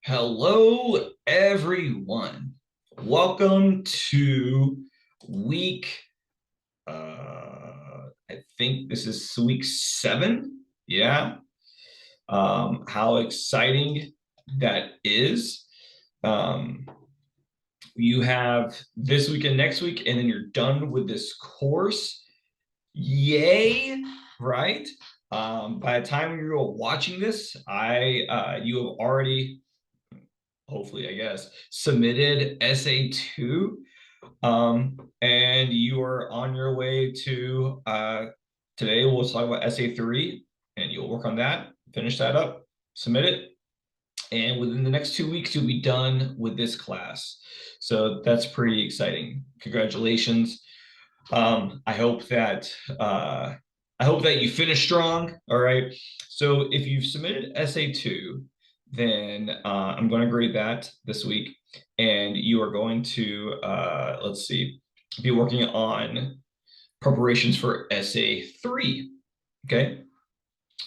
Hello, everyone. Welcome to week, I think this is week 7. Yeah. How exciting that is. Um, you have this week and next week, and then you're done with this course. Yay, right? By the time you're watching this, you have already hopefully, I guess, submitted SA2, and you are on your way to today. We'll talk about SA3, and you'll work on that, finish that up, submit it, and within the next 2 weeks, you'll be done with this class. So that's pretty exciting. Congratulations. I hope that you finish strong. All right. So if you've submitted SA2, then I'm going to grade that this week, and you are going to let's see, be working on preparations for SA3. Okay.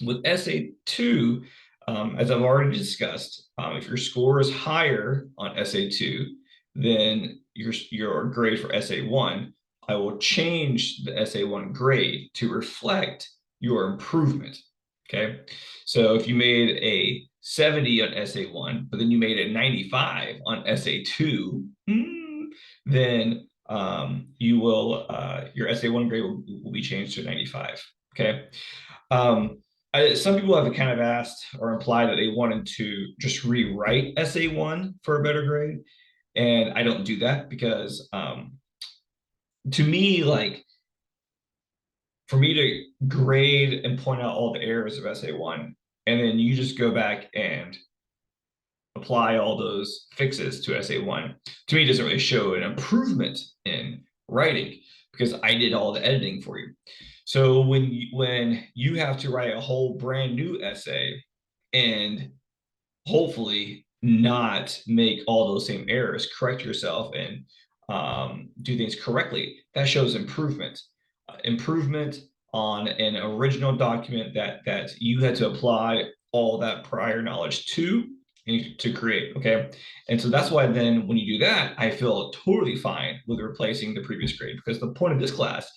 With SA2, as I've already discussed, if your score is higher on SA2 than your grade for SA1, I will change the SA1 grade to reflect your improvement. Okay. So if you made a 70 on SA1, but then you made a 95 on SA2, then your SA1 grade will be changed to 95. Okay. Um, some people have kind of asked or implied that they wanted to just rewrite SA1 for a better grade. And I don't do that because to me, like, for me to grade and point out all the errors of SA1, and then you just go back and apply all those fixes to SA1, to me, doesn't really show an improvement in writing because I did all the editing for you. So when you have to write a whole brand new essay and hopefully not make all those same errors, correct yourself and do things correctly, that shows improvement. Improvement on an original document that you had to apply all that prior knowledge to create. Okay. And so that's why then when you do that, I feel totally fine with replacing the previous grade, because the point of this class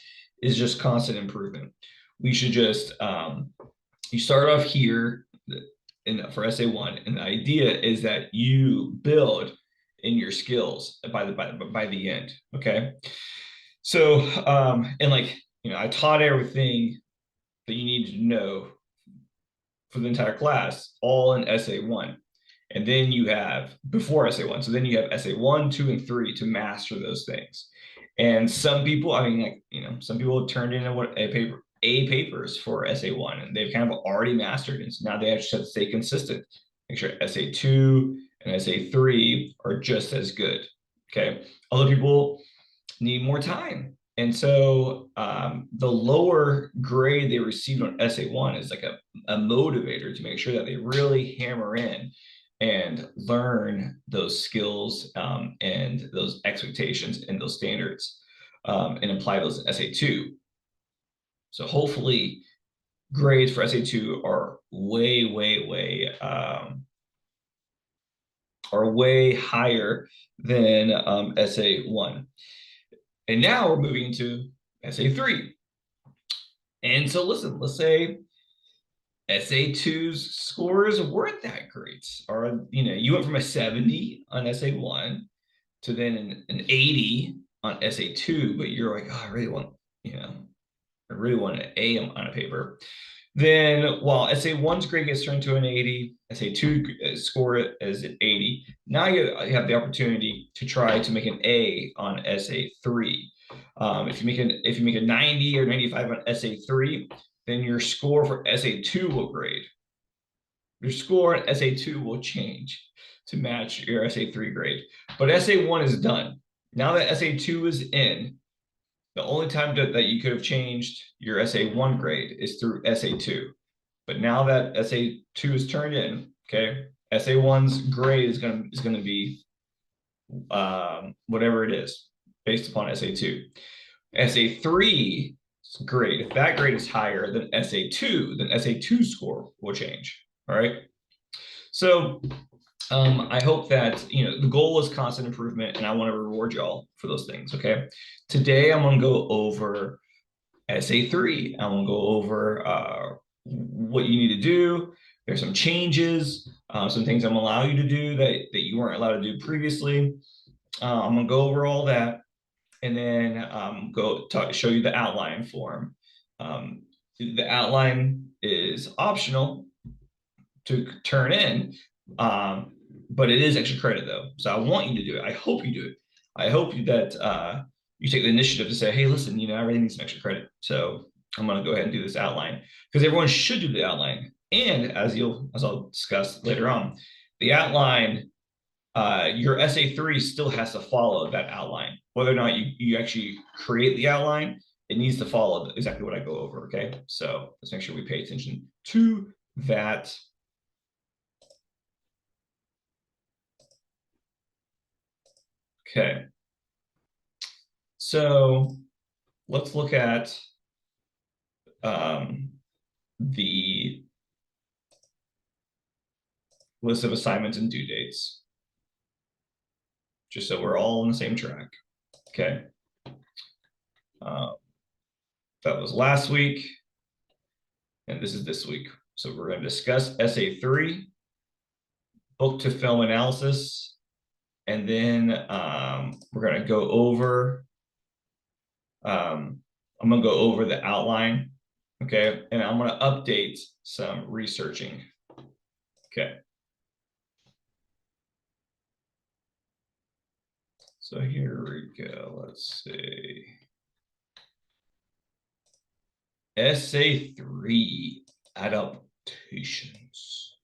is just constant improvement. We should just, you start off here for SA1, and the idea is that you build in your skills by the end. Okay. So, and like, I taught everything that you need to know for the entire class all in SA1. And then you have before SA1. So then you have SA1, 2, and 3 to master those things. And some people, some people turned in papers for SA1, and they've kind of already mastered it. So now they just have to stay consistent. Make sure SA2 and SA3 are just as good. Okay. Other people need more time. And so the lower grade they received on SA1 is like a motivator to make sure that they really hammer in and learn those skills and those expectations and those standards and apply those in SA2. So hopefully grades for SA2 are way higher than SA1. And now we're moving into SA3. And so listen, let's say SA2's scores weren't that great. Or, you went from a 70 on SA1 to then an 80 on SA2, but you're like, oh, I really want an A on a paper. Then while SA1's grade gets turned to an 80, SA2 score is an 80. Now you have the opportunity to try to make an A on SA3. If you make a 90 or 95 on SA3, then your score for SA2 will grade. Your score on SA2 will change to match your SA3 grade. But SA1 is done. Now that SA2 is in, the only time that you could have changed your SA1 grade is through SA2. But now that SA2 is turned in, okay, SA1's grade is gonna be whatever it is based upon SA2. SA3 grade, if that grade is higher than SA2, then SA2 score will change. All right. So I hope that, the goal is constant improvement, and I want to reward y'all for those things. Okay. Today, I'm going to go over SA3. I'm going to go over what you need to do. There's some changes, some things I'm going to allow you to do that you weren't allowed to do previously. I'm going to go over all that, and then show you the outline form. The outline is optional to turn in, but it is extra credit though. So I want you to do it. I hope you do it. I hope that you take the initiative to say, hey, listen, everything needs some extra credit. So I'm going to go ahead and do this outline, because everyone should do the outline. And as I'll discuss later on, the outline, your SA3 still has to follow that outline. Whether or not you actually create the outline, it needs to follow exactly what I go over. Okay. So let's make sure we pay attention to that. Okay. So let's look at the list of assignments and due dates, just so we're all on the same track. Okay. That was last week, and this is this week. So we're going to discuss SA3, book to film analysis, and then we're going to go over, I'm going to go over the outline, okay? And I'm going to update some researching, okay? So here we go. Let's see. SA3 adaptations.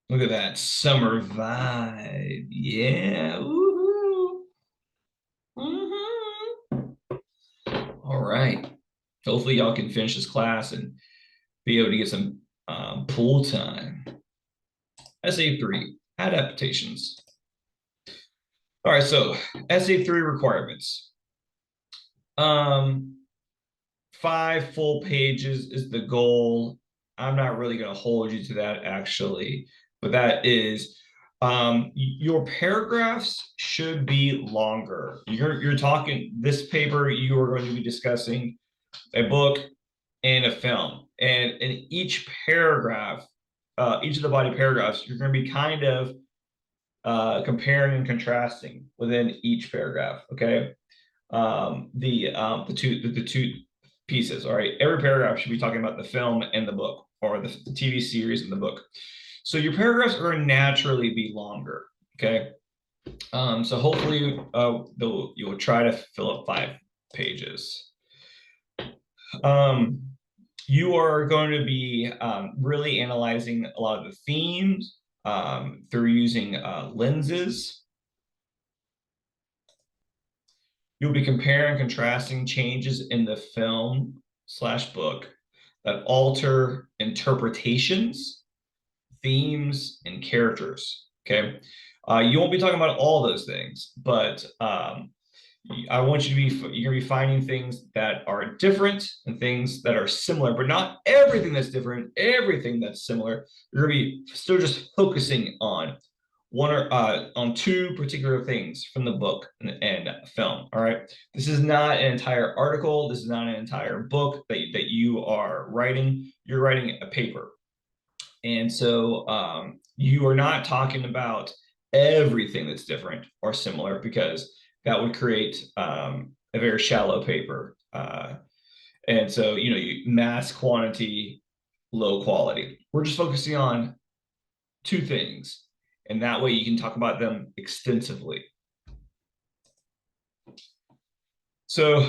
Look at that summer vibe. Yeah. Woohoo. All right. Hopefully y'all can finish this class and be able to get some pool time. SA3 adaptations. All right, so SA3 requirements. 5 full pages is the goal. I'm not really going to hold you to that, actually, but that is, your paragraphs should be longer. You're talking this paper, you are going to be discussing a book and a film, and in each paragraph, each of the body paragraphs, you're going to be kind of comparing and contrasting within each paragraph. Okay. The two pieces. All right. Every paragraph should be talking about the film and the book, or the TV series and the book. So your paragraphs are going to naturally be longer. Okay. So hopefully you'll try to fill up 5 pages. You are going to be really analyzing a lot of the themes through using lenses. You'll be comparing and contrasting changes in the film/book that alter interpretations, themes, and characters. Okay. You won't be talking about all those things, but I want you to be, you're going to be finding things that are different and things that are similar, but not everything that's different, everything that's similar. You're going to be still just focusing on one or on 2 particular things from the book and film. All right. This is not an entire article. This is not an entire book that you are writing. You're writing a paper. And so you are not talking about everything that's different or similar, because that would create a very shallow paper. And so, you mass quantity, low quality. We're just focusing on 2 things, and that way you can talk about them extensively. So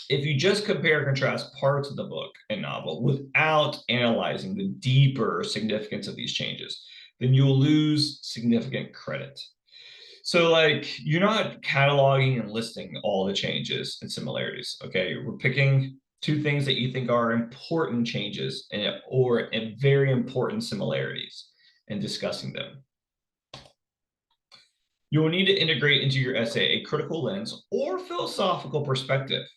if you just compare and contrast parts of the book and novel without analyzing the deeper significance of these changes, then you'll lose significant credit. So you're not cataloging and listing all the changes and similarities. Okay. We're picking 2 things that you think are important changes or very important similarities and discussing them. You will need to integrate into your essay a critical lens or philosophical perspective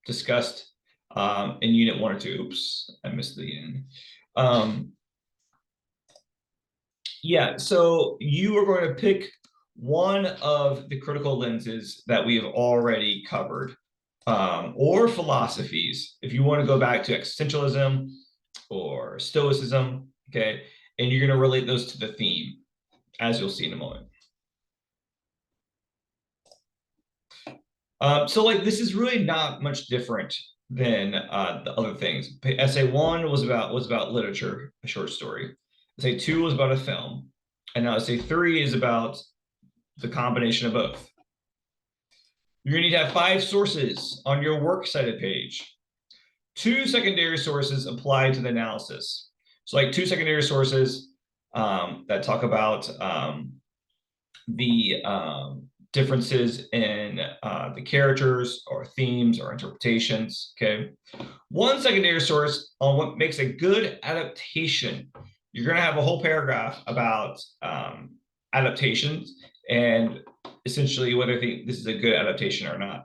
discussed in unit 1 or 2. Oops, I missed the end. Yeah, so you are going to pick one of the critical lenses that we have already covered, or philosophies. If you want to go back to existentialism or stoicism, okay, and you're going to relate those to the theme, as you'll see in a moment. So like this is really not much different than the other things. Essay one was about literature, a short story. Essay two was about a film, and now essay three is about the combination of both. You're going to need to have 5 sources on your works cited page. 2 secondary sources apply to the analysis. So, like 2 secondary sources that talk about the differences in the characters or themes or interpretations. Okay. 1 secondary source on what makes a good adaptation. You're going to have a whole paragraph about adaptations and essentially whether this is a good adaptation or not.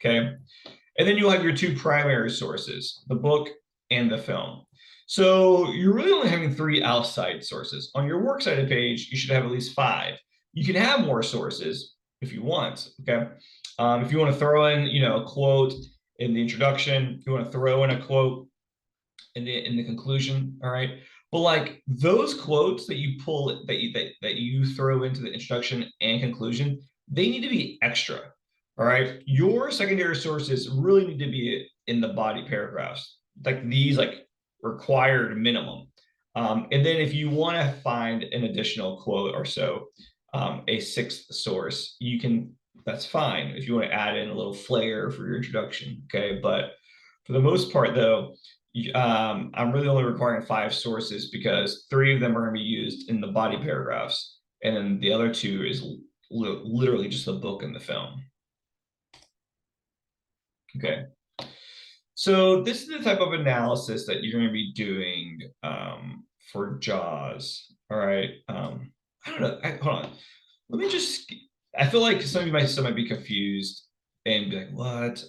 Okay. And then you'll have your 2 primary sources, the book and the film. So you're really only having 3 outside sources. On your works cited page, you should have at least 5. You can have more sources if you want. Okay. If you want to throw in, a quote in the introduction, if you want to throw in a quote in the conclusion, all right. But like those quotes that you pull that you throw into the introduction and conclusion, they need to be extra. All right. Your secondary sources really need to be in the body paragraphs, like these like required minimum. And then if you want to find an additional quote or so, a 6th source, you can, that's fine if you want to add in a little flair for your introduction. Okay. But for the most part, though, I'm really only requiring 5 sources because 3 of them are going to be used in the body paragraphs, and then the other 2 is literally just the book and the film. Okay. So this is the type of analysis that you're going to be doing for JAWS. All right. I don't know. Hold on. Let me just. I feel like some of you might still might be confused and be like, "What?"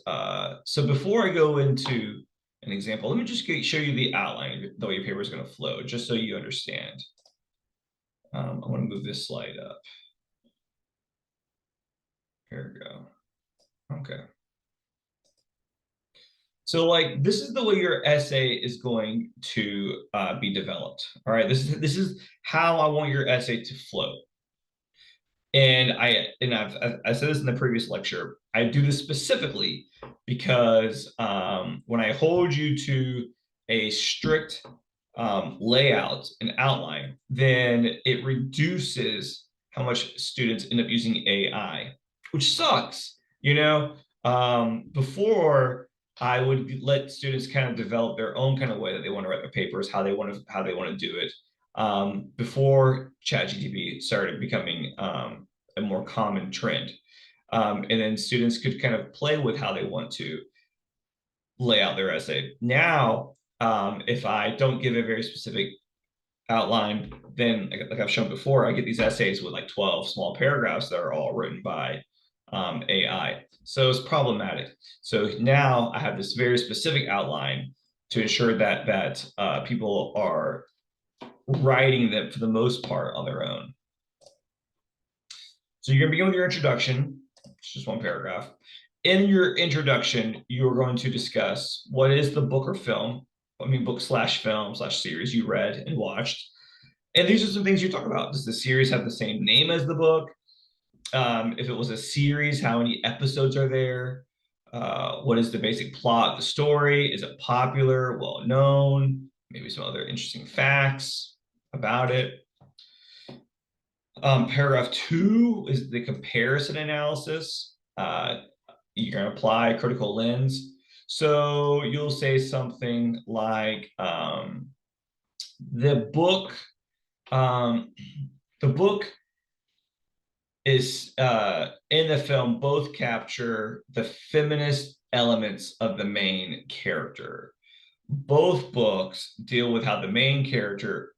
So before I go into an example, let me just show you the outline, the way your paper is going to flow, just so you understand. I want to move this slide up. Here we go. Okay. So like this is the way your essay is going to be developed. All right, this is how I want your essay to flow. And I said this in the previous lecture. I do this specifically because when I hold you to a strict layout and outline, then it reduces how much students end up using AI, which sucks. Before I would let students kind of develop their own kind of way that they want to write their papers, how they want to do it. Before ChatGPT started becoming a more common trend. And then students could kind of play with how they want to lay out their essay. Now, if I don't give a very specific outline, then like I've shown before, I get these essays with like 12 small paragraphs that are all written by AI. So it's problematic. So now I have this very specific outline to ensure that people are writing them for the most part on their own. So you're going to begin with your introduction. It's just 1 paragraph. In your introduction, you're going to discuss what is the book or film, book/film/series you read and watched. And these are some things you talk about. Does the series have the same name as the book? If it was a series, how many episodes are there? What is the basic plot of the story? Is it popular, well known? Maybe some other interesting facts about it. Paragraph 2 is the comparison analysis. You're going to apply a critical lens. So you'll say something like the book is in the film both capture the feminist elements of the main character. Both books deal with how the main character,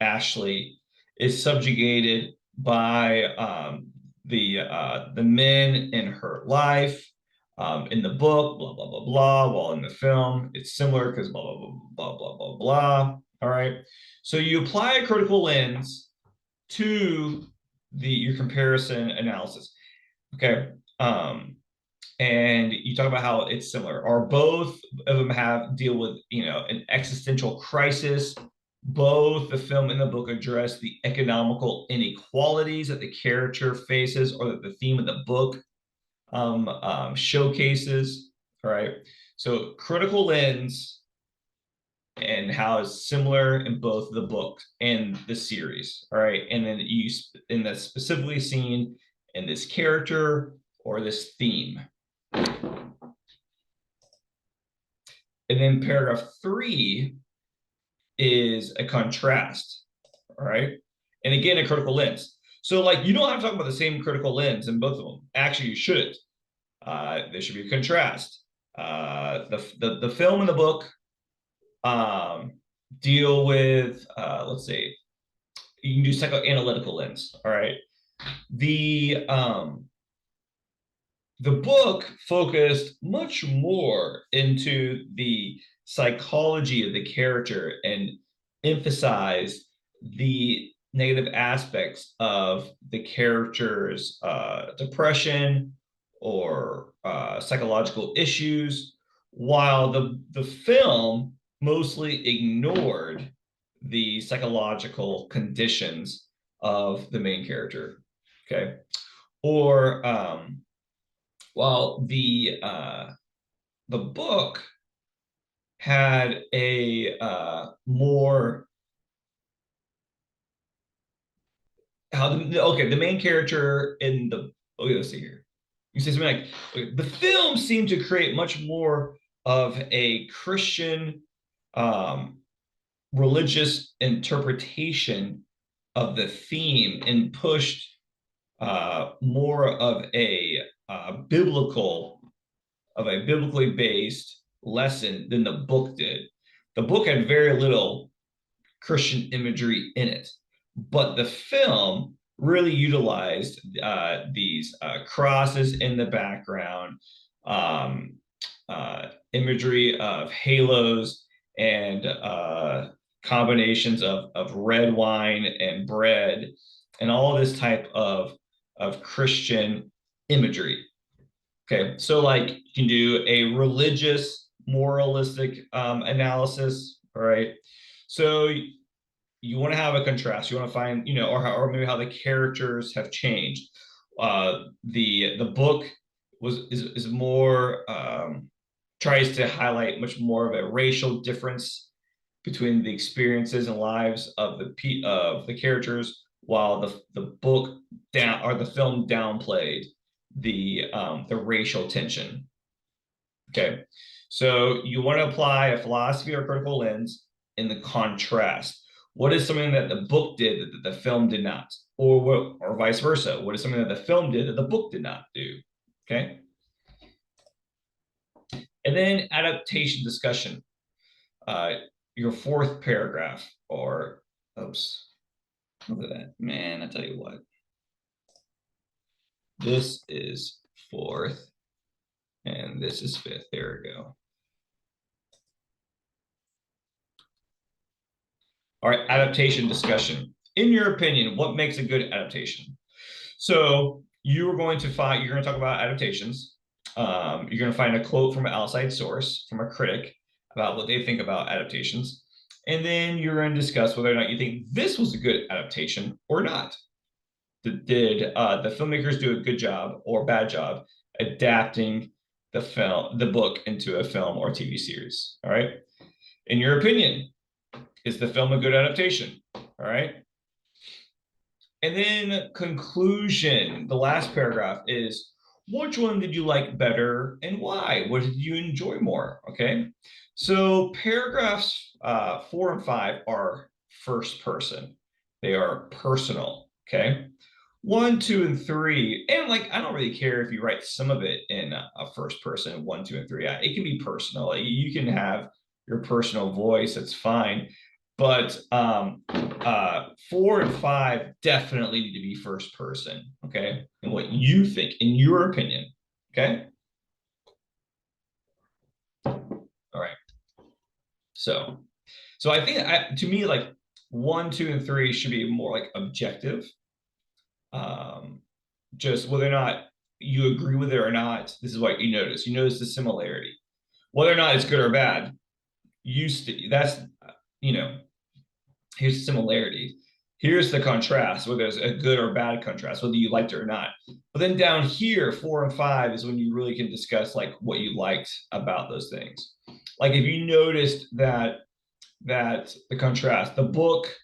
Ashley, is subjugated by the men in her life. In the book, blah blah blah blah. While in the film, it's similar because blah blah blah blah blah blah blah. All right. So you apply a critical lens to your comparison analysis. Okay. And you talk about how it's similar, or both of them have deal with an existential crisis. Both the film and the book address the economical inequalities that the character faces, or that the theme of the book showcases. All right. So critical lens and how it's similar in both the book and the series. All right. And then that's specifically seen in this character or this theme. And then paragraph 3 is a contrast. All right. And again, a critical lens. So, like, you don't have to talk about the same critical lens in both of them. Actually, you shouldn't. There should be a contrast. The film and the book deal with, let's see, you can do psychoanalytical lens. All right. The book focused much more into the psychology of the character and emphasized the negative aspects of the character's depression or psychological issues, while the film mostly ignored the psychological conditions of the main character. Okay. Or while the book had a more the main character in the let's see here. You say something like, okay, the film seemed to create much more of a Christian religious interpretation of the theme and pushed more of a biblically based lesson than the book did. The book had very little Christian imagery in it, but the film really utilized these crosses in the background, imagery of halos, and combinations of red wine and bread, and all this type of Christian imagery. Okay, so like you can do a religious, moralistic analysis, all right? So you want to have a contrast. You want to find, or maybe how the characters have changed. The book is more tries to highlight much more of a racial difference between the experiences and lives of the characters, while the book the film downplayed the racial tension. Okay, so you want to apply a philosophy or critical lens in the contrast. What is something that the book did that the film did not, or vice versa? What is something that the film did that the book did not do? Okay, and then adaptation discussion. Your fourth paragraph, or oops, look at that, man! I tell you what, this is fourth, and this is fifth. There we go. All right, adaptation discussion. In your opinion, what makes a good adaptation? So you're going to talk about adaptations. You're going to find a quote from an outside source, from a critic, about what they think about adaptations. And then you're going to discuss whether or not you think this was a good adaptation or not. Did the filmmakers do a good job or bad job adapting the book into a film or TV series? All right. In your opinion, is the film a good adaptation? All right. And then conclusion, the last paragraph is, which one did you like better and why? What did you enjoy more? Okay. So paragraphs 4 and 5 are first person. They are personal. Okay. 1, 2, and 3, and like I don't really care if you write some of it in a first person, 1, 2, and 3. It can be personal. You can have your personal voice. That's fine. But 4 and 5 definitely need to be first person. Okay, and what you think, in your opinion. Okay. All right. So So I think to me, like 1, 2, and 3 should be more like objective. Um, just whether or not you agree with it or not, this is what you notice. You notice the similarity. Whether or not it's good or bad, that's you know, here's the similarity. Here's the contrast, whether it's a good or bad contrast, whether you liked it or not. But then down here, 4 and 5 is when you really can discuss like what you liked about those things. Like if you noticed that the contrast, the book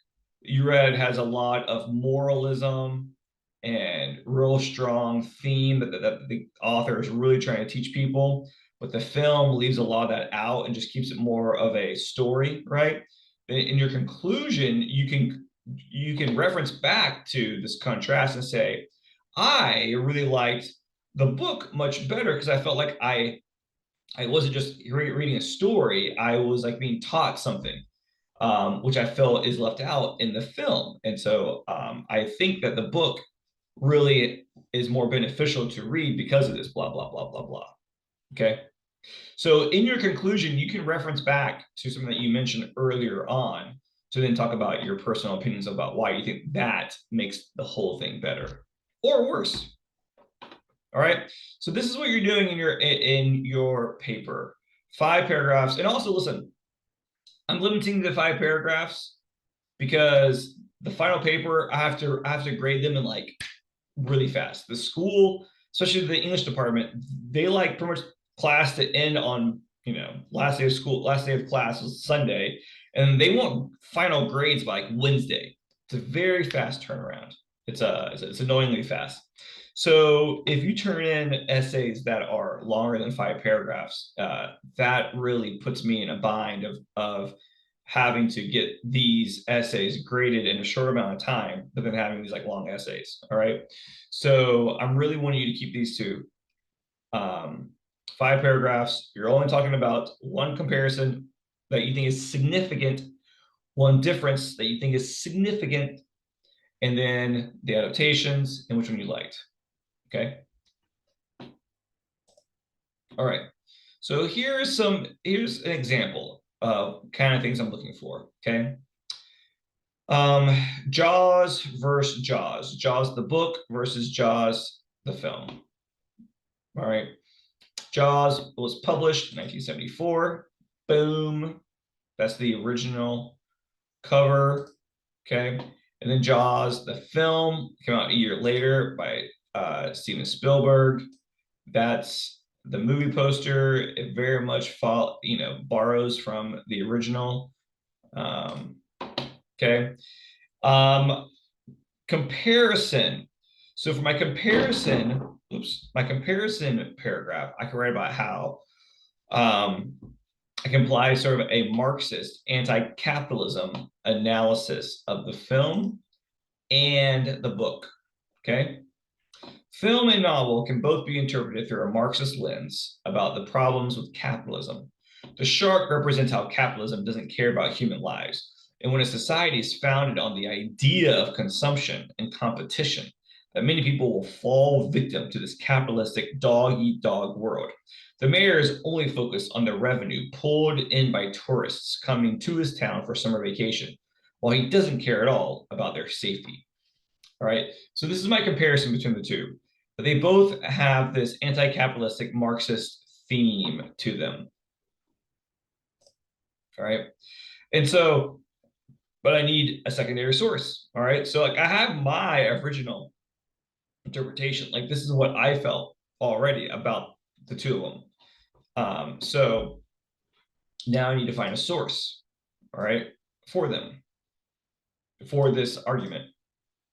you read has a lot of moralism and real strong theme that the author is really trying to teach people, but the film leaves a lot of that out and just keeps it more of a story, right? In your conclusion, you can reference back to this contrast and say, I really liked the book much better because I felt like I wasn't just reading a story, I was like being taught something, which I feel is left out in the film. And so I think that the book really is more beneficial to read because of this, blah, blah, blah, blah, blah. Okay. So in your conclusion, you can reference back to something that you mentioned earlier on to then talk about your personal opinions about why you think that makes the whole thing better or worse. All right. So this is what you're doing in your paper. 5 paragraphs. And also listen, I'm limiting to 5 paragraphs because the final paper I have to grade them in like really fast. The school, especially the English department, they like pretty much class to end on, last day of school, last day of class was Sunday, and they want final grades by like Wednesday. It's a very fast turnaround. It's annoyingly fast. So if you turn in essays that are longer than 5 paragraphs, that really puts me in a bind of having to get these essays graded in a short amount of time, but then having these like long essays. All right. So I'm really wanting you to keep these to um, 5 paragraphs. You're only talking about one comparison that you think is significant, one difference that you think is significant, and then the adaptations and which one you liked. Okay. All right. So here's an example of kind of things I'm looking for. Okay. Jaws versus Jaws. Jaws the book versus Jaws the film. All right. Jaws was published in 1974. Boom. That's the original cover. Okay. And then Jaws, the film, came out a year later by Steven Spielberg. That's the movie poster. It very much borrows from the original. Okay. Um, Comparison. So for my comparison paragraph, I can write about how I can apply sort of a Marxist anti-capitalism analysis of the film and the book. Okay. Film and novel can both be interpreted through a Marxist lens about the problems with capitalism. The shark represents how capitalism doesn't care about human lives. And when a society is founded on the idea of consumption and competition, that many people will fall victim to this capitalistic dog eat dog world. The mayor is only focused on the revenue pulled in by tourists coming to his town for summer vacation, while he doesn't care at all about their safety. All right. So this is my comparison between the two. But they both have this anti-capitalistic Marxist theme to them. All right. And so, but I need a secondary source. All right. So like I have my original interpretation. Like this is what I felt already about the two of them. So now I need to find a source, all right, for them, for this argument.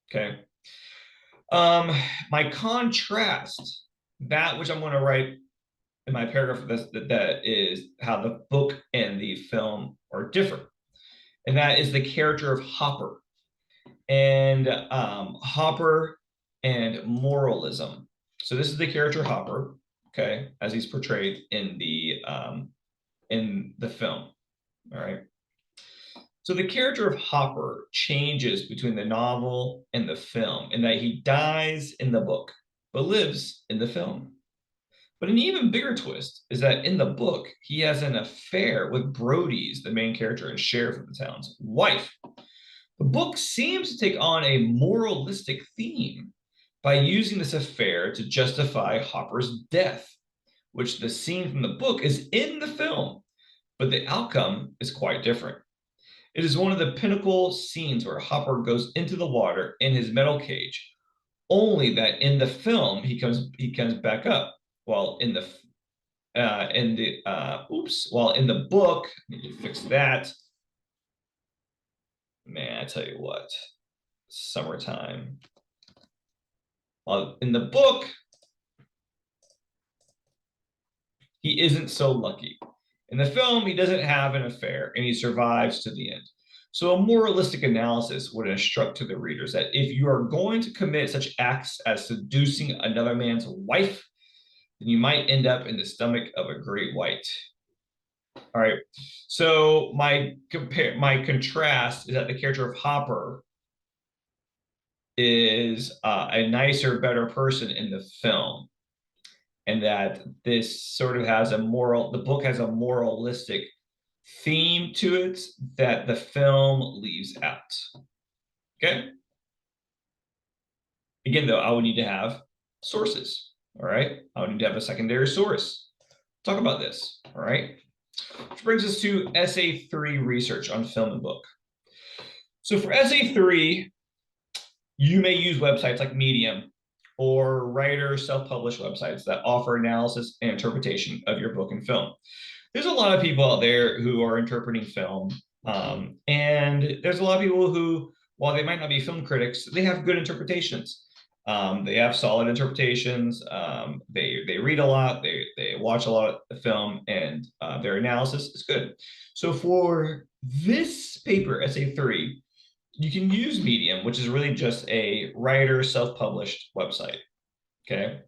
Okay. My contrast, that which I'm going to write in my paragraph, that is how the book and the film are different. And that is the character of Hopper and Hopper and moralism. So this is the character Hopper, okay, as he's portrayed in the film. All right. So the character of Hopper changes between the novel and the film in that he dies in the book, but lives in the film. But an even bigger twist is that in the book, he has an affair with Brody's, the main character and sheriff of the town's wife. The book seems to take on a moralistic theme by using this affair to justify Hopper's death, which the scene from the book is in the film, but the outcome is quite different. It is one of the pinnacle scenes where Hopper goes into the water in his metal cage, only that in the film he comes back up, while in the while in the book, I need to fix that. Man, I tell you what, summertime. While in the book, he isn't so lucky. In the film, he doesn't have an affair and he survives to the end. So, a moralistic analysis would instruct to the readers that if you are going to commit such acts as seducing another man's wife, then you might end up in the stomach of a great white. All right. So my contrast is that the character of Hopper is a nicer, better person in the film, and that this sort of has the book has a moralistic theme to it that the film leaves out. Okay. Again, though, I would need to have sources. All right. I would need to have a secondary source. Talk about this. All right. Which brings us to essay 3 research on film and book. So for essay 3, you may use websites like Medium or writer self-published websites that offer analysis and interpretation of your book and film. There's a lot of people out there who are interpreting film, and there's a lot of people who, while they might not be film critics, they have good interpretations. They have solid interpretations. They read a lot. They watch a lot of film, and their analysis is good. So for this paper, essay 3, you can use Medium, which is really just a writer self-published website. Okay.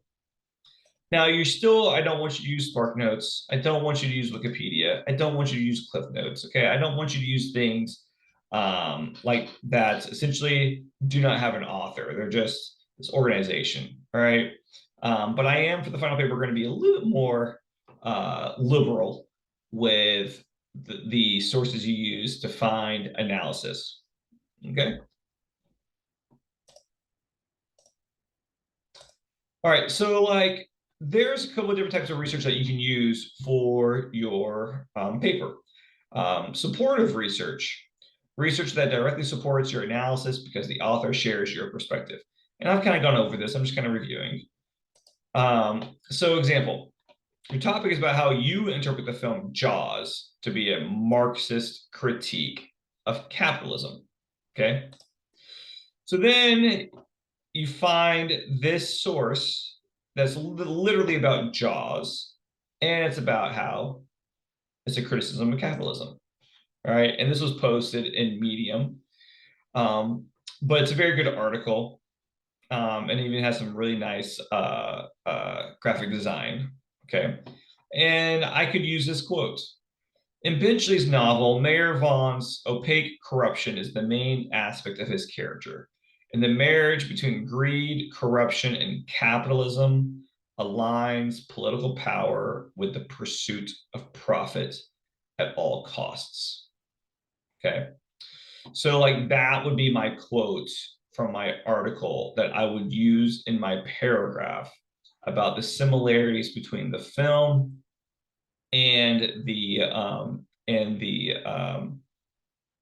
Now I don't want you to use SparkNotes. I don't want you to use Wikipedia. I don't want you to use Cliff Notes. Okay. I don't want you to use things like that essentially do not have an author. They're just this organization. All right. But I am for the final paper going to be a little bit more liberal with the sources you use to find analysis. Okay. All right. So like there's a couple of different types of research that you can use for your paper. Supportive research that directly supports your analysis because the author shares your perspective. And I've kind of gone over this. I'm just kind of reviewing. So example, your topic is about how you interpret the film Jaws to be a Marxist critique of capitalism. Okay. So then you find this source that's literally about Jaws, and it's about how it's a criticism of capitalism. All right. And this was posted in Medium. But it's a very good article. And even has some really nice graphic design. Okay. And I could use this quote. In Benchley's novel, Mayor Vaughn's opaque corruption is the main aspect of his character. And the marriage between greed, corruption, and capitalism aligns political power with the pursuit of profit at all costs. Okay. So, like, that would be my quote from my article that I would use in my paragraph about the similarities between the film and the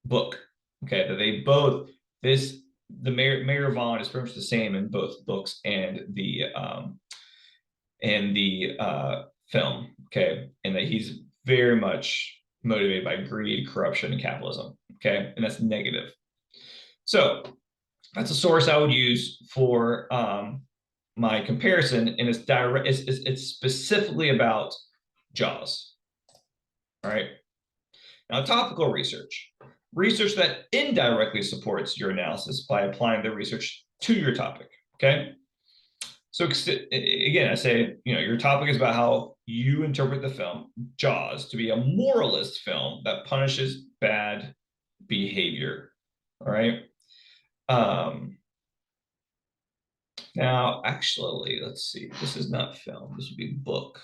book. Okay, that they both the Mayor Vaughn is pretty much the same in both books and the film. Okay, and that he's very much motivated by greed, corruption, and capitalism. Okay, and that's negative. So that's a source I would use for my comparison, and it's direct. It's specifically about Jaws. All right. Now, topical research that indirectly supports your analysis by applying the research to your topic. Okay. So again, I say, your topic is about how you interpret the film Jaws to be a moralist film that punishes bad behavior. All right. Now, actually, let's see. This is not film. This would be book.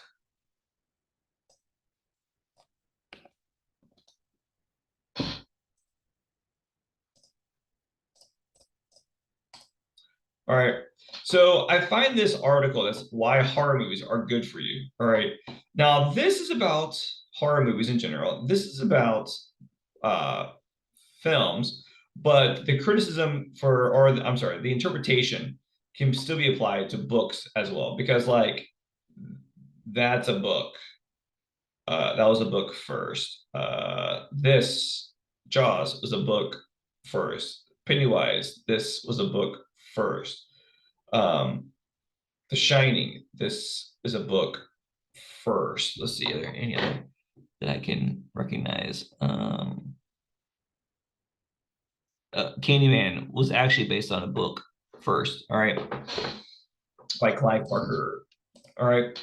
All right. So I find this article that's why horror movies are good for you. All right. Now, this is about horror movies in general. This is about uh, films, but the criticism for, or I'm sorry, the interpretation can still be applied to books as well, because like that's a book. That was a book first. This Jaws was a book first. Pennywise, this was a book first. Um, The Shining, this is a book first. Let's see, are there any other that I can recognize? Candyman was actually based on a book first. All right, by Clive Barker. All right.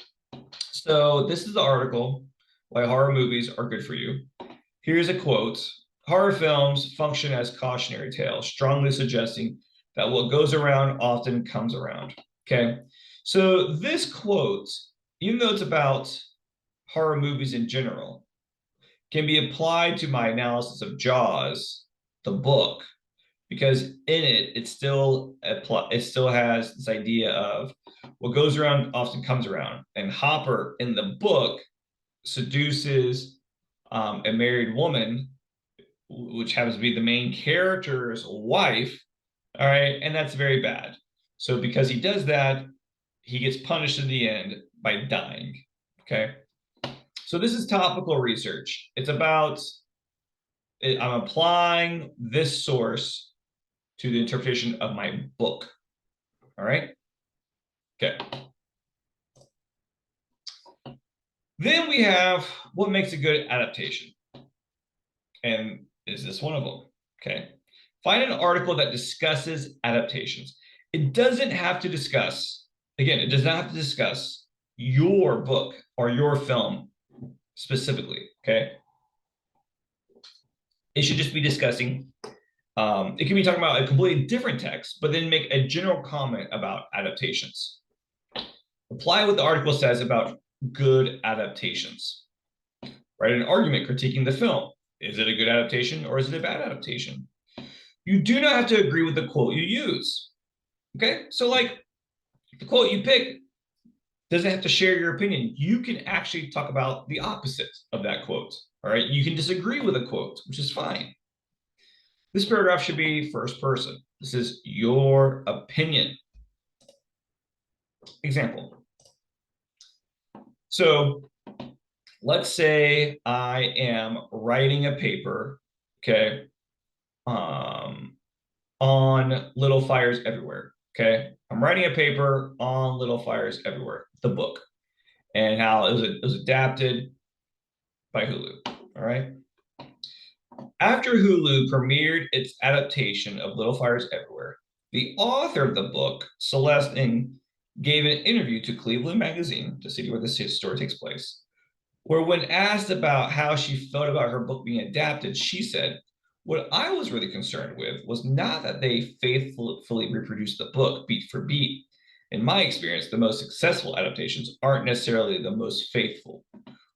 So this is the article why horror movies are good for you. Here's a quote. Horror films function as cautionary tales, strongly suggesting that what goes around often comes around. Okay. So this quote, even though it's about horror movies in general, can be applied to my analysis of Jaws, the book, because in it still has this idea of what goes around often comes around. And Hopper in the book seduces a married woman, which happens to be the main character's wife. All right, and that's very bad. So because he does that, he gets punished in the end by dying. Okay, so this is topical research. It's about I'm applying this source to the interpretation of my book. All right. Okay. Then we have what makes a good adaptation. And is this one of them? Okay. Find an article that discusses adaptations. It doesn't have to discuss, again, it does not have to discuss your book or your film specifically. Okay. It should just be discussing. It can be talking about a completely different text, but then make a general comment about adaptations. Apply what the article says about good adaptations. Write an argument critiquing the film. Is it a good adaptation or is it a bad adaptation? You do not have to agree with the quote you use. Okay, so like the quote you pick doesn't have to share your opinion. You can actually talk about the opposite of that quote. All right, you can disagree with a quote, which is fine. This paragraph should be first person. This is your opinion. Example. So let's say I am writing a paper, okay, on Little Fires Everywhere. Okay, I'm writing a paper on Little Fires Everywhere, the book, and how it was adapted by Hulu. All right. After Hulu premiered its adaptation of Little Fires Everywhere, the author of the book, Celeste Ng, gave an interview to Cleveland Magazine, the city where this story takes place, where when asked about how she felt about her book being adapted, she said, "What I was really concerned with was not that they faithfully reproduced the book beat for beat. In my experience, the most successful adaptations aren't necessarily the most faithful.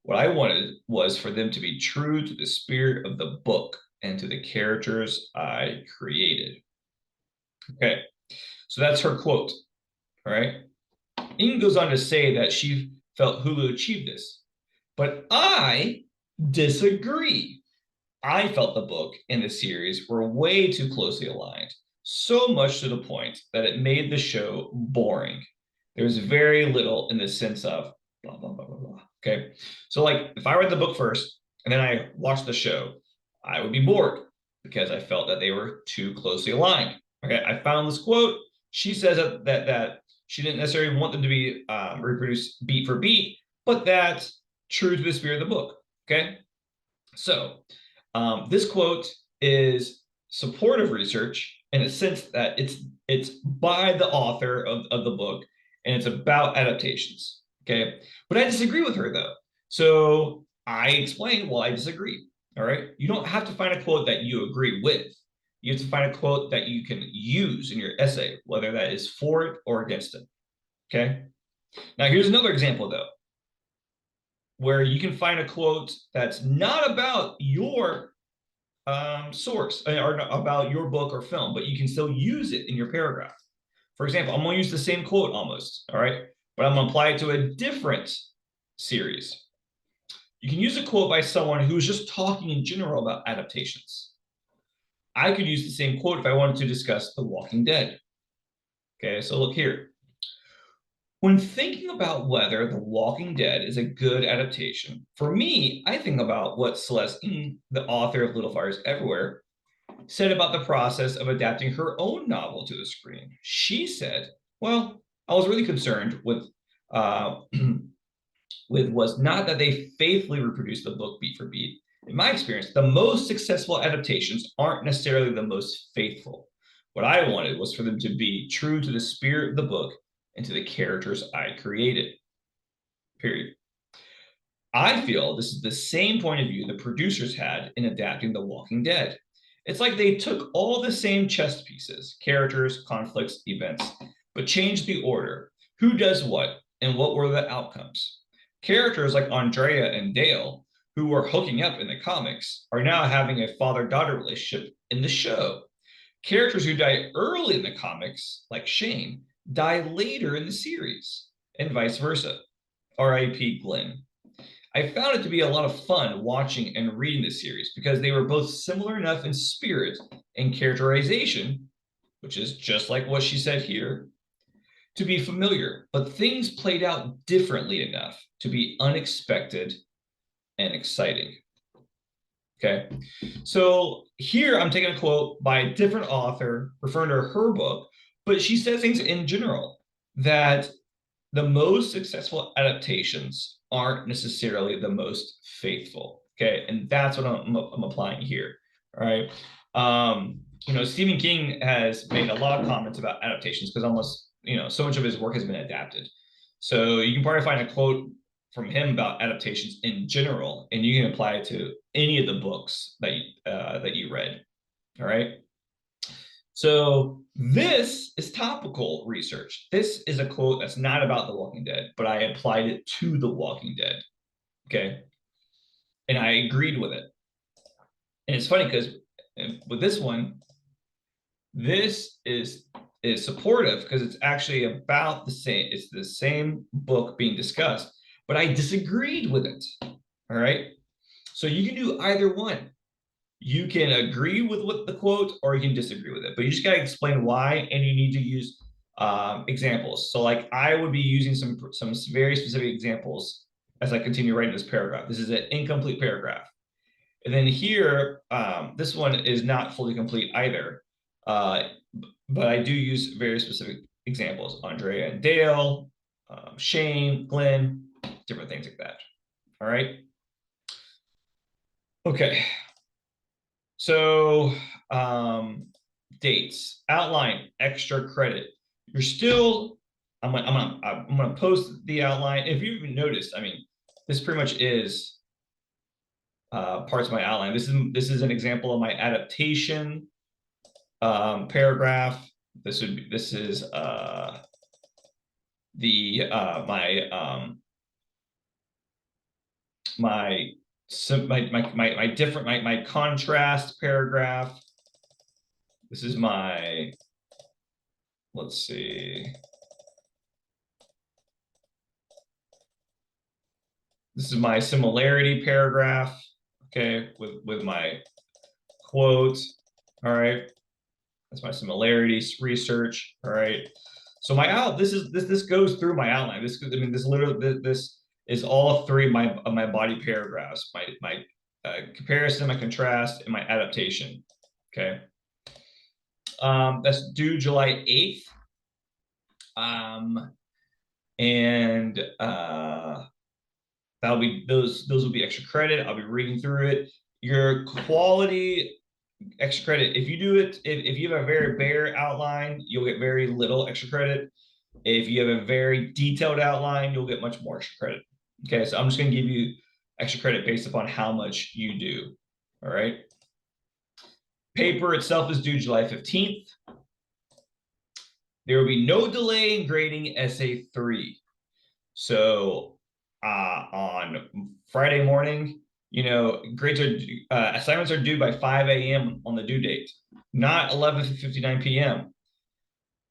What I wanted was for them to be true to the spirit of the book and to the characters I created." Okay, so that's her quote. All right. Ing goes on to say that she felt Hulu achieved this, but I disagree. I felt the book and the series were way too closely aligned, so much to the point that it made the show boring. There was very little in the sense of blah, blah, blah, blah, blah. Okay. So, like, if I read the book first and then I watched the show, I would be bored because I felt that they were too closely aligned. Okay. I found this quote. She says that she didn't necessarily want them to be reproduced beat for beat, but that true to the spirit of the book. Okay. So, this quote is supportive research in a sense that it's by the author of the book and it's about adaptations. Okay, but I disagree with her though. So I explained why I disagree. All right, you don't have to find a quote that you agree with. You have to find a quote that you can use in your essay, whether that is for it or against it. Okay. Now, here's another example, though, where you can find a quote that's not about your source or about your book or film, but you can still use it in your paragraph. For example, I'm going to use the same quote almost, all right? But I'm going to apply it to a different series. You can use a quote by someone who's just talking in general about adaptations. I could use the same quote if I wanted to discuss The Walking Dead. Okay, so look here. When thinking about whether The Walking Dead is a good adaptation, for me, I think about what Celeste Ng, the author of Little Fires Everywhere, said about the process of adapting her own novel to the screen. She said, well, I was really concerned uh, with was not that they faithfully reproduced the book beat for beat. In my experience, the most successful adaptations aren't necessarily the most faithful. What I wanted was for them to be true to the spirit of the book and to the characters I created. Period. I feel this is the same point of view the producers had in adapting The Walking Dead. It's like they took all the same chess pieces, characters, conflicts, events, but changed the order. Who does what, and what were the outcomes? Characters like Andrea and Dale, who were hooking up in the comics, are now having a father-daughter relationship in the show. Characters who die early in the comics, like Shane, die later in the series, and vice versa. R.I.P. Glenn. I found it to be a lot of fun watching and reading the series because they were both similar enough in spirit and characterization, which is just like what she said here, to be familiar, but things played out differently enough to be unexpected and exciting. Okay, so here I'm taking a quote by a different author referring to her book, but she says things in general that the most successful adaptations aren't necessarily the most faithful. Okay, and that's what I'm applying here. All right. Stephen King has made a lot of comments about adaptations because almost so much of his work has been adapted. So you can probably find a quote from him about adaptations in general, and you can apply it to any of the books that you read. All right. So this is topical research. This is a quote that's not about The Walking Dead, but I applied it to The Walking Dead. Okay. And I agreed with it. And it's funny because with this one, this is supportive because it's actually about the same. It's the same book being discussed, but I disagreed with it. All right. So you can do either one. You can agree with what the quote or you can disagree with it, but you just got to explain why, and you need to use examples. So like I would be using some very specific examples as I continue writing this paragraph. This is an incomplete paragraph. And then here, this one is not fully complete either, but I do use very specific examples. Andrea and Dale, Shane, Glenn, different things like that. All right. Okay. So dates, outline, extra credit. You're still, I'm gonna post the outline. If you even noticed, I mean, this pretty much is parts of my outline. This is an example of my adaptation paragraph. This is the my contrast paragraph. This is my, let's see. This is my similarity paragraph, okay, with my quote. All right, that's my similarities research. All right, so this goes through my outline. This literally this is all three of my body paragraphs. My comparison, my contrast, and my adaptation. Okay, that's due July 8th. And that'll be those will be extra credit. I'll be reading through it. Your quality extra credit. If you do it, if you have a very bare outline, you'll get very little extra credit. If you have a very detailed outline, you'll get much more extra credit. Okay, so I'm just going to give you extra credit based upon how much you do. All right. Paper itself is due July 15th. There will be no delay in grading essay 3. So on Friday morning, grades are assignments are due by 5 a.m. on the due date, not 11:59 p.m.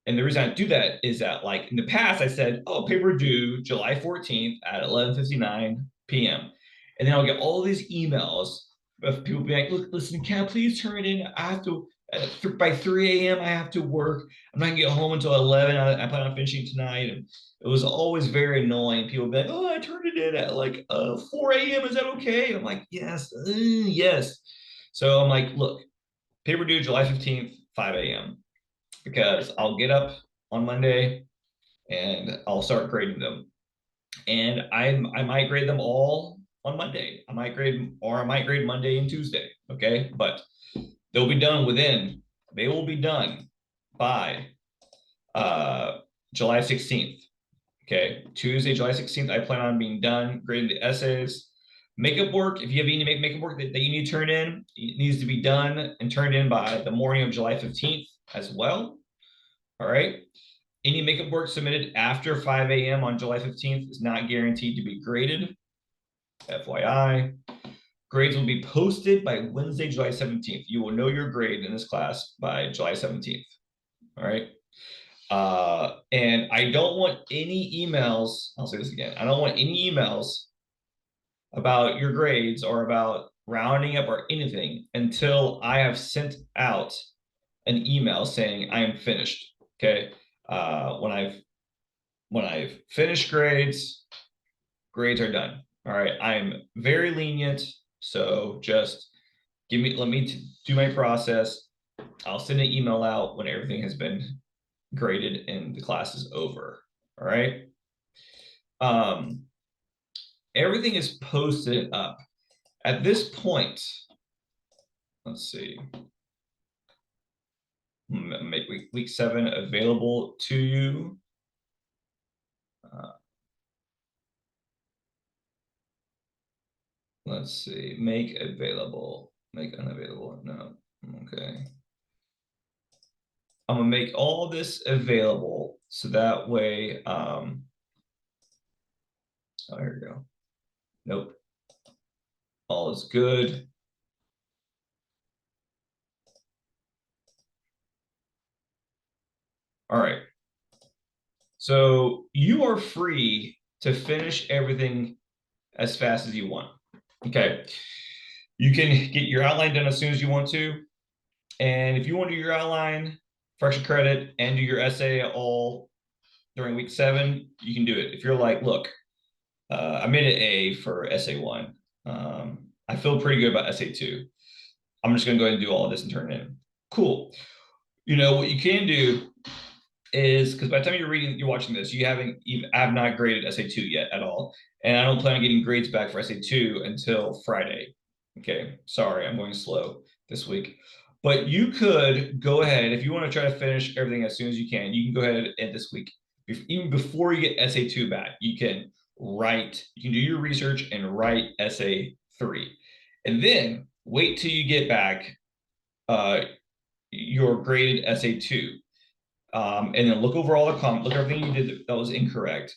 And the reason I do that is that, like in the past, I said, "Oh, paper due July 14th at 11:59 p.m." And then I'll get all these emails of people being like, "Look, listen, can I please turn it in? I have to by 3 a.m. I have to work. I'm not gonna get home until 11. I plan on finishing tonight." And it was always very annoying. People would be like, "Oh, I turned it in at like 4 a.m. Is that okay?" And I'm like, "Yes, yes." So I'm like, "Look, paper due July 15th, 5 a.m. because I'll get up on Monday and I'll start grading them. And I might grade them all on Monday. I might grade Monday and Tuesday. Okay. But they'll be done they will be done by July 16th. Okay. Tuesday, July 16th, I plan on being done grading the essays. Makeup work, if you have any makeup work that you need to turn in, it needs to be done and turned in by the morning of July 15th as well. All right. Any makeup work submitted after 5 a.m. on July 15th is not guaranteed to be graded. FYI. Grades will be posted by Wednesday, July 17th. You will know your grade in this class by July 17th. All right. And I don't want any emails. I'll say this again. I don't want any emails about your grades or about rounding up or anything until I have sent out an email saying I am finished. Okay. When I've finished grades are done. All right. I'm very lenient. So just let me do my process. I'll send an email out when everything has been graded and the class is over. All right. Everything is posted up. At this point, let's see. Make week 7 available to you. Let's see. Make available. Make unavailable. No. Okay. I'm gonna make all this available so that way. Oh, here we go. Nope. All is good. All right. So you are free to finish everything as fast as you want. Okay. You can get your outline done as soon as you want to. And if you want to do your outline for extra credit and do your essay all during week 7, you can do it. If you're like, look, I made an A for essay 1. I feel pretty good about essay 2. I'm just going to go ahead and do all of this and turn it in. Cool. What you can do is, because by the time you're watching this, I have not graded essay 2 yet at all. And I don't plan on getting grades back for essay 2 until Friday. Okay. Sorry, I'm going slow this week. But you could go ahead, if you want to try to finish everything as soon as you can go ahead and this week, even before you get essay 2 back, you can do your research and write essay 3. And then wait till you get back your graded essay 2. And then look over all the comments, look at everything you did that was incorrect,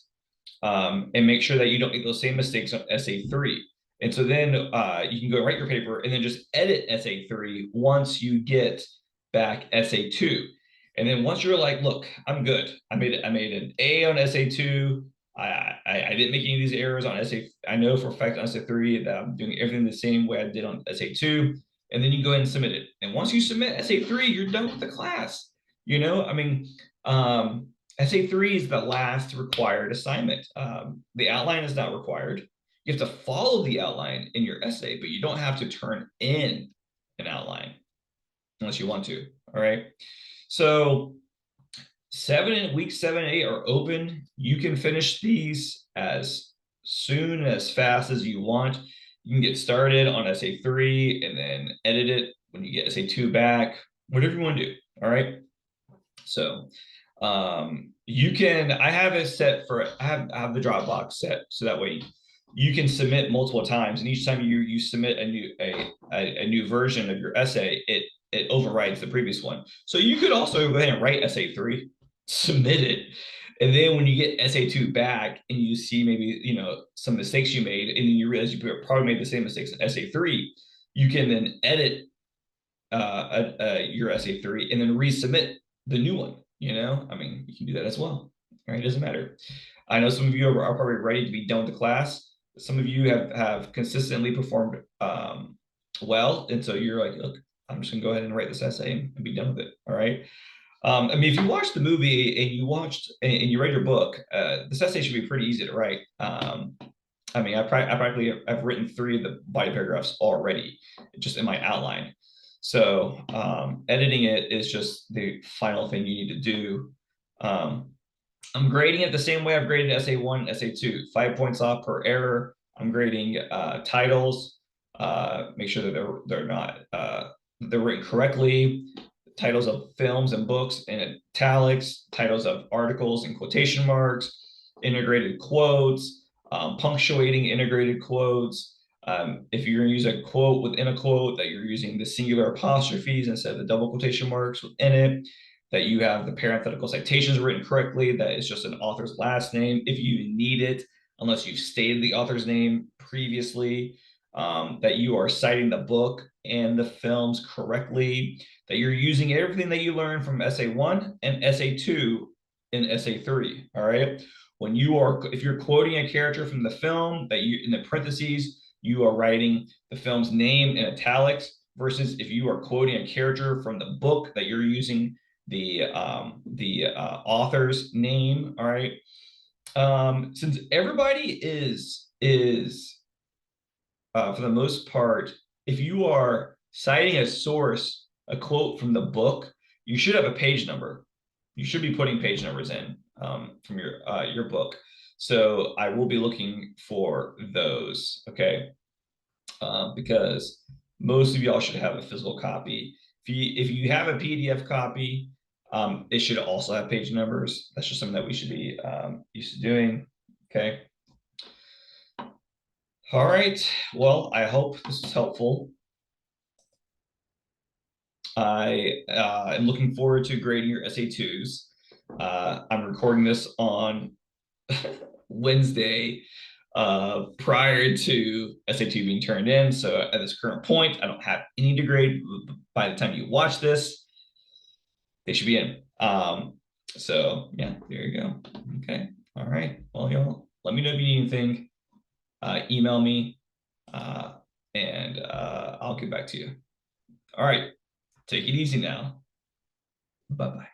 and make sure that you don't make those same mistakes on essay 3. And so then you can go write your paper and then just edit essay 3 once you get back essay 2. And then once you're like, look, I'm good. I made an A on essay 2. I didn't make any of these errors on essay. I know for a fact on essay 3 that I'm doing everything the same way I did on essay 2. And then you go ahead and submit it. And once you submit essay 3, you're done with the class. Essay 3 is the last required assignment. The outline is not required. You have to follow the outline in your essay, but you don't have to turn in an outline unless you want to. All right. So week 7 and 8 are open. You can finish these as soon, as fast as you want. You can get started on essay 3 and then edit it when you get essay 2 back, whatever you want to do. All right. So I have it set for, I have the Dropbox set so that way you can submit multiple times, and each time you submit a new version of your essay, it it overrides the previous one. So you could also go ahead and write SA3, submit it, and then when you get SA2 back and you see maybe some mistakes you made, and then you realize you probably made the same mistakes in SA3, you can then edit your SA3 and then resubmit the new one. I mean, you can do that as well. Right? It doesn't matter. I know some of you are probably ready to be done with the class. Some of you have consistently performed well, and so you're like, look, I'm just gonna go ahead and write this essay and be done with it. All right. I mean, if you watched the movie and you read your book, this essay should be pretty easy to write. I mean, I've written 3 of the body paragraphs already, just in my outline. So editing it is just the final thing you need to do. I'm grading it the same way I've graded SA1, SA2, 5 points off per error. I'm grading titles, make sure that they're not they're written correctly. Titles of films and books in italics, titles of articles in quotation marks, integrated quotes, punctuating integrated quotes. If you're going to use a quote within a quote, that you're using the singular apostrophes instead of the double quotation marks within it, that you have the parenthetical citations written correctly, that is just an author's last name if you need it, unless you've stated the author's name previously, that you are citing the book and the films correctly, that you're using everything that you learned from SA1 and SA2 in SA3. All right. If you're quoting a character from the film, that you in the parentheses, you are writing the film's name in italics, versus if you are quoting a character from the book, that you're using the author's name. All right. Since everybody is for the most part, if you are citing a source, a quote from the book, you should have a page number. You should be putting page numbers in from your book. So I will be looking for those, okay? Because most of y'all should have a physical copy. If you have a PDF copy, it should also have page numbers. That's just something that we should be used to doing, okay? All right, well, I hope this was helpful. I am looking forward to grading your SA2s. I'm recording this on Wednesday prior to SA2 being turned in. So at this current point, I don't have any to grade. By the time you watch this, they should be in. So yeah, there you go. Okay. All right. Well, y'all, let me know if you need anything. Email me and I'll get back to you. All right. Take it easy now. Bye-bye.